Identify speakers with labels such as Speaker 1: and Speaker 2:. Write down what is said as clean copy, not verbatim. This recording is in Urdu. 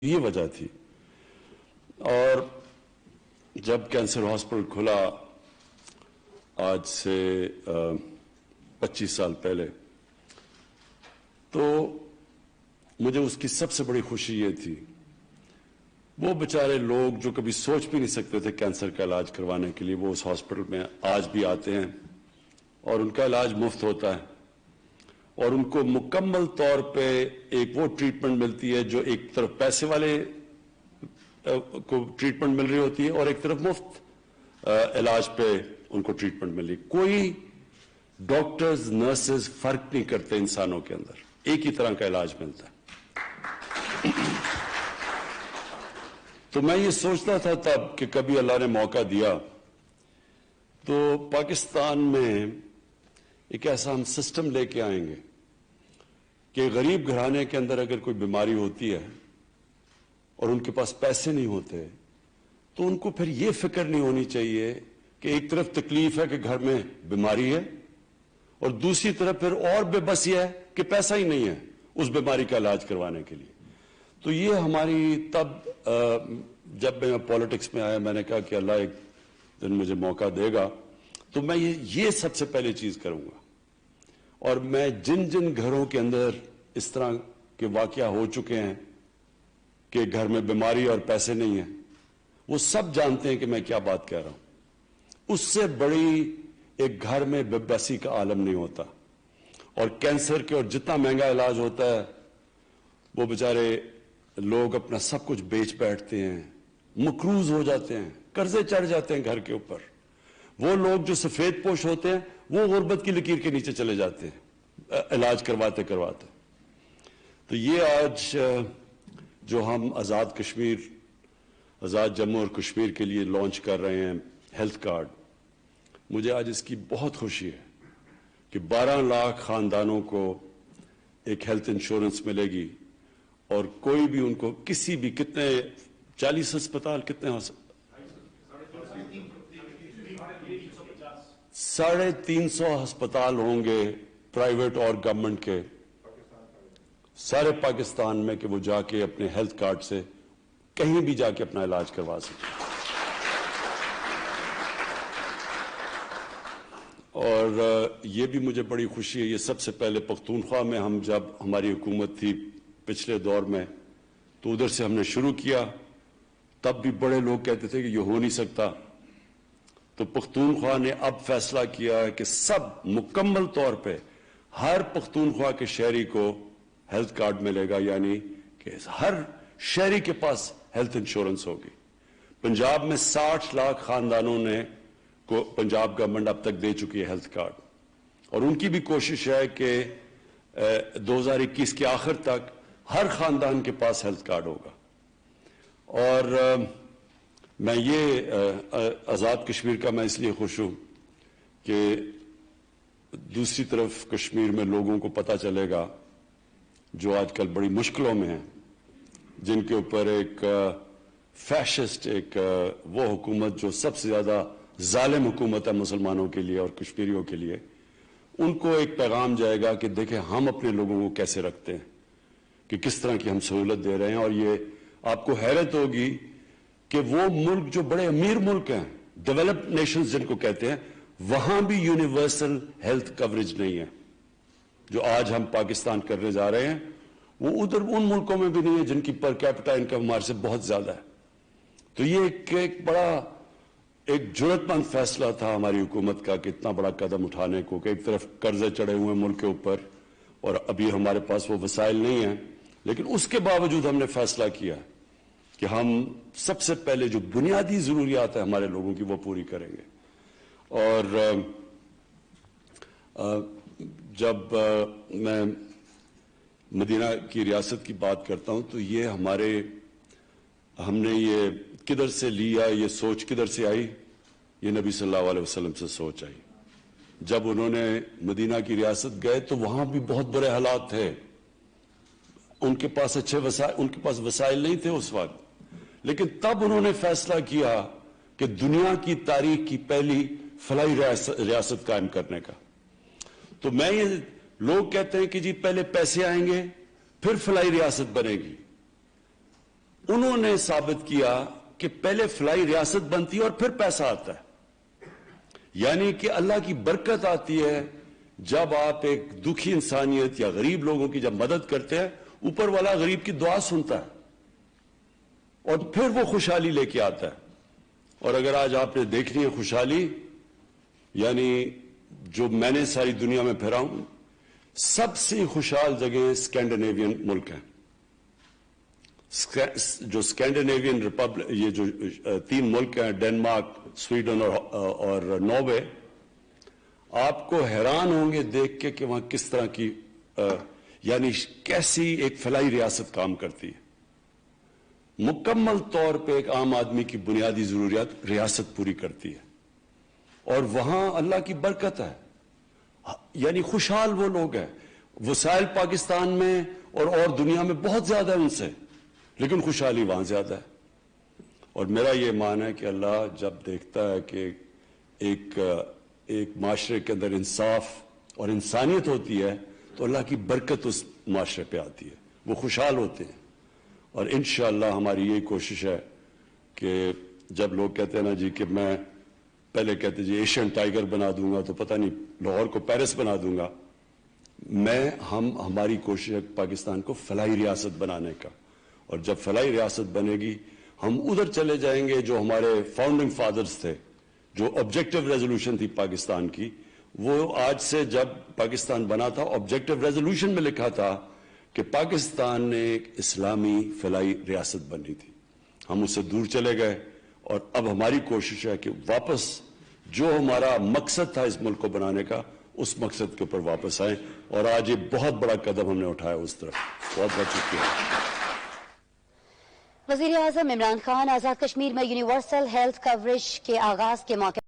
Speaker 1: یہ وجہ تھی۔ اور جب کینسر ہاسپٹل کھلا آج سے 25 سال پہلے، تو مجھے اس کی سب سے بڑی خوشی یہ تھی، وہ بیچارے لوگ جو کبھی سوچ بھی نہیں سکتے تھے کینسر کا علاج کروانے کے لیے، وہ اس ہاسپٹل میں آج بھی آتے ہیں اور ان کا علاج مفت ہوتا ہے، اور ان کو مکمل طور پہ ایک وہ ٹریٹمنٹ ملتی ہے جو ایک طرف پیسے والے کو ٹریٹمنٹ مل رہی ہوتی ہے اور ایک طرف مفت علاج پہ ان کو ٹریٹمنٹ مل رہی۔ کوئی ڈاکٹرز نرسز فرق نہیں کرتے انسانوں کے اندر، ایک ہی طرح کا علاج ملتا ہے۔ تو میں یہ سوچتا تھا تب کہ کبھی اللہ نے موقع دیا تو پاکستان میں ایک ایسا ہم سسٹم لے کے آئیں گے کہ غریب گھرانے کے اندر اگر کوئی بیماری ہوتی ہے اور ان کے پاس پیسے نہیں ہوتے تو ان کو پھر یہ فکر نہیں ہونی چاہیے کہ ایک طرف تکلیف ہے کہ گھر میں بیماری ہے اور دوسری طرف پھر اور بے بسی ہے کہ پیسہ ہی نہیں ہے اس بیماری کا علاج کروانے کے لیے۔ تو یہ ہماری تب جب میں پالیٹکس میں آیا، میں نے کہا کہ اللہ ایک دن مجھے موقع دے گا تو میں یہ سب سے پہلے چیز کروں گا، اور میں جن جن گھروں کے اندر اس طرح کے واقعہ ہو چکے ہیں کہ گھر میں بیماری اور پیسے نہیں ہیں، وہ سب جانتے ہیں کہ میں کیا بات کہہ رہا ہوں۔ اس سے بڑی ایک گھر میں بے بسی کا عالم نہیں ہوتا، اور کینسر کے اور جتنا مہنگا علاج ہوتا ہے وہ بیچارے لوگ اپنا سب کچھ بیچ بیٹھتے ہیں، مقروض ہو جاتے ہیں، قرضے چڑھ جاتے ہیں گھر کے اوپر۔ وہ لوگ جو سفید پوش ہوتے ہیں وہ غربت کی لکیر کے نیچے چلے جاتے ہیں علاج کرواتے کرواتے۔ تو یہ آج جو ہم آزاد کشمیر، آزاد جموں اور کشمیر کے لیے لانچ کر رہے ہیں ہیلتھ کارڈ، مجھے آج اس کی بہت خوشی ہے کہ 12 لاکھ خاندانوں کو ایک ہیلتھ انشورنس ملے گی، اور کوئی بھی ان کو کسی بھی کتنے 40 ہسپتال کتنے 350 ہسپتال ہوں گے پرائیویٹ اور گورنمنٹ کے سارے پاکستان میں کہ وہ جا کے اپنے ہیلتھ کارڈ سے کہیں بھی جا کے اپنا علاج کروا سکیں۔ اور یہ بھی مجھے بڑی خوشی ہے، یہ سب سے پہلے پختونخوا میں ہم جب ہماری حکومت تھی پچھلے دور میں تو ادھر سے ہم نے شروع کیا، تب بھی بڑے لوگ کہتے تھے کہ یہ ہو نہیں سکتا، تو پختونخوا نے اب فیصلہ کیا ہے کہ سب مکمل طور پہ ہر پختونخوا کے شہری کو ہیلتھ کارڈ ملے گا، یعنی کہ ہر شہری کے پاس ہیلتھ انشورنس ہوگی۔ پنجاب میں 60 لاکھ خاندانوں نے کو پنجاب گورنمنٹ اب تک دے چکی ہے ہیلتھ کارڈ، اور ان کی بھی کوشش ہے کہ 2021 کے آخر تک ہر خاندان کے پاس ہیلتھ کارڈ ہوگا۔ اور میں یہ آزاد کشمیر کا میں اس لیے خوش ہوں کہ دوسری طرف کشمیر میں لوگوں کو پتہ چلے گا جو آج کل بڑی مشکلوں میں ہیں، جن کے اوپر ایک فیشسٹ ایک وہ حکومت جو سب سے زیادہ ظالم حکومت ہے مسلمانوں کے لیے اور کشمیریوں کے لیے، ان کو ایک پیغام جائے گا کہ دیکھیں ہم اپنے لوگوں کو کیسے رکھتے ہیں، کہ کس طرح کی ہم سہولت دے رہے ہیں۔ اور یہ آپ کو حیرت ہوگی کہ وہ ملک جو بڑے امیر ملک ہیں، ڈیولپڈ نیشنز جن کو کہتے ہیں، وہاں بھی یونیورسل ہیلتھ کوریج نہیں ہے جو آج ہم پاکستان کرنے جا رہے ہیں، وہ ادھر ان ملکوں میں بھی نہیں ہے جن کی پر کیپٹا انکم ہمارے سے بہت زیادہ ہے۔ تو یہ ایک بڑا ایک جرأت مند فیصلہ تھا ہماری حکومت کا کہ اتنا بڑا قدم اٹھانے کو، کہ ایک طرف قرضے چڑھے ہوئے ملک کے اوپر اور ابھی ہمارے پاس وہ وسائل نہیں ہیں، لیکن اس کے باوجود ہم نے فیصلہ کیا کہ ہم سب سے پہلے جو بنیادی ضروریات ہیں ہمارے لوگوں کی وہ پوری کریں گے۔ اور جب میں مدینہ کی ریاست کی بات کرتا ہوں تو یہ ہم نے یہ کدھر سے لیا، یہ سوچ کدھر سے آئی؟ یہ نبی صلی اللہ علیہ وسلم سے سوچ آئی۔ جب انہوں نے مدینہ کی ریاست گئے تو وہاں بھی بہت برے حالات تھے، ان کے پاس اچھے وسائل، ان کے پاس وسائل نہیں تھے اس وقت، لیکن تب انہوں نے فیصلہ کیا کہ دنیا کی تاریخ کی پہلی فلاحی ریاست قائم کرنے کا۔ تو میں یہ لوگ کہتے ہیں کہ جی پہلے پیسے آئیں گے پھر فلاحی ریاست بنے گی، انہوں نے ثابت کیا کہ پہلے فلائی ریاست بنتی ہے اور پھر پیسہ آتا ہے، یعنی کہ اللہ کی برکت آتی ہے جب آپ ایک دکھی انسانیت یا غریب لوگوں کی جب مدد کرتے ہیں، اوپر والا غریب کی دعا سنتا ہے اور پھر وہ خوشحالی لے کے آتا ہے۔ اور اگر آج آپ نے دیکھنی ہے خوشحالی، یعنی جو میں نے ساری دنیا میں پھرا ہوں، سب سے خوشحال جگہیں اسکینڈینیوین ملک ہیں۔ جو اسکینڈینیوین ریپبلک، یہ جو 3 ملک ہیں، ڈنمارک، سویڈن اور ناروے، آپ کو حیران ہوں گے دیکھ کے کہ وہاں کس طرح کی یعنی کیسی ایک فلاحی ریاست کام کرتی ہے۔ مکمل طور پہ ایک عام آدمی کی بنیادی ضروریات ریاست پوری کرتی ہے، اور وہاں اللہ کی برکت ہے، یعنی خوشحال وہ لوگ ہیں۔ وسائل پاکستان میں اور دنیا میں بہت زیادہ ہے ان سے، لیکن خوشحالی وہاں زیادہ ہے۔ اور میرا یہ مان ہے کہ اللہ جب دیکھتا ہے کہ ایک معاشرے کے اندر انصاف اور انسانیت ہوتی ہے تو اللہ کی برکت اس معاشرے پہ آتی ہے، وہ خوشحال ہوتے ہیں۔ اور انشاءاللہ ہماری یہی کوشش ہے کہ جب لوگ کہتے ہیں نا جی کہ میں پہلے کہتے جی ایشین ٹائیگر بنا دوں گا تو پتہ نہیں لاہور کو پیرس بنا دوں گا، ہماری کوشش ہے پاکستان کو فلاحی ریاست بنانے کا، اور جب فلاحی ریاست بنے گی ہم ادھر چلے جائیں گے جو ہمارے فاؤنڈنگ فادرز تھے، جو آبجیکٹو ریزولوشن تھی پاکستان کی، وہ آج سے جب پاکستان بنا تھا آبجیکٹو ریزولوشن میں لکھا تھا کہ پاکستان نے ایک اسلامی فلاحی ریاست بنی تھی۔ ہم اس سے دور چلے گئے، اور اب ہماری کوشش ہے کہ واپس جو ہمارا مقصد تھا اس ملک کو بنانے کا، اس مقصد کے اوپر واپس آئیں، اور آج یہ بہت بڑا قدم ہم نے اٹھایا اس طرف۔ بہت بہت شکریہ۔
Speaker 2: وزیر اعظم عمران خان آزاد کشمیر میں یونیورسل ہیلتھ کوریج کے آغاز کے موقع